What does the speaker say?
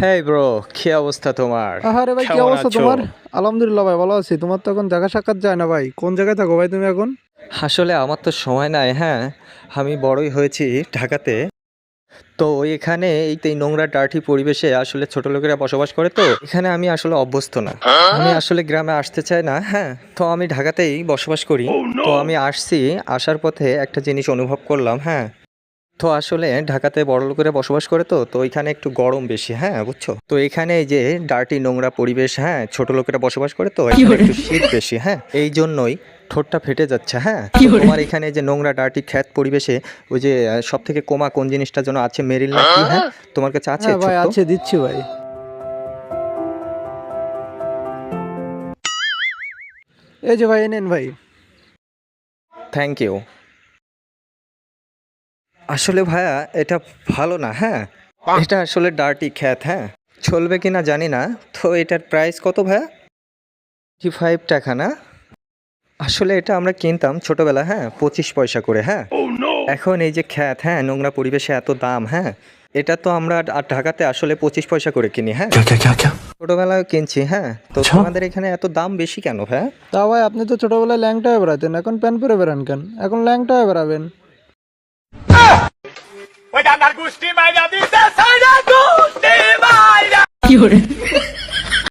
Hey bro, কি অবস্থা তোমার? আরে ভাই, কি কেমন অবস্থা আছো? তোমার? আলহামদুলিল্লাহ ভাই, ভালো আছি। তোমার তো এখন দেখা সাক্ষাৎ যায় না ভাই। কোন জায়গায় থাকো ভাই তুমি এখন? আসলে আমার তো সময় নাই। হ্যাঁ, আমি বড়ই হয়েছি ঢাকাতে। তো এখানে এই নোংরা ডার্টি পরিবেশে আসলে ছোট লোকেরা বসবাস করে, তো এখানে আমি আসলে অভ্যস্ত না। আমি আসলে গ্রামে আসতে চাই না। হ্যাঁ, তো আমি ঢাকাতেই বসবাস করি। তো আমি আসছি, আসার পথে একটা জিনিস অনুভব করলাম। হ্যাঁ, তো আসলে ঢাকাতে বড় লোকেরা বসবাস করে, তো এখানে একটু গরম বেশি। হ্যাঁ, বুঝছো? তো এখানে এই যে ডার্টি নোংরা পরিবেশ, হ্যাঁ, ছোট লোকেরা বসবাস করে, তো এখানে একটু শীত বেশি। হ্যাঁ, এই জন্যই ঠোঁটটা ফেটে যাচ্ছে। হ্যাঁ, তো তোমার এখানে যে নোংরা ডার্টি খ্যাত পরিবেশে ওই যে সব থেকে কমা কোন জিনিসটা যেন আছে, মেরিল না কি? হ্যাঁ, তোমার কাছে আছে হ্যাঁ ভাই, ছোট্ট? আছে, দিচ্ছি ভাই। এই যে ভাই, এনেন ভাই। Thank you. আসলে ভাইয়া, এটা ভালো না। হ্যাঁ, এটা আসলে ডার্টি খ্যাত। হ্যাঁ, চলবে কিনা জানি না। তো এটার প্রাইস কত ভাইয়া? 55 টাকা না? আসলে এটা আমরা কিনতাম ছোটবেলা, হ্যাঁ, 25 পয়সা করে। হ্যাঁ, এখন এই যে খ্যাত, হ্যাঁ, নোংরা পরিবেশে এত দাম। হ্যাঁ, এটা তো আমরা আর ঢাকাতে আসলে 25 পয়সা করে কিনি। হ্যাঁ, ছোটবেলায় কিনছি। হ্যাঁ, তো তোমাদের এখানে এত দাম বেশি কেন ভাইয়া? তা ভাই, আপনি তো ছোটবেলায় ল্যাংটা হয়ে বেড়াতেন, এখন প্যান্ট পরে বেড়ান কেন? এখন ল্যাংটা হয়ে বেড়াবেন। ওই ডান্ডার গুষ্টি মাইরা দিতে সাইরা গুষ্টি মাইরা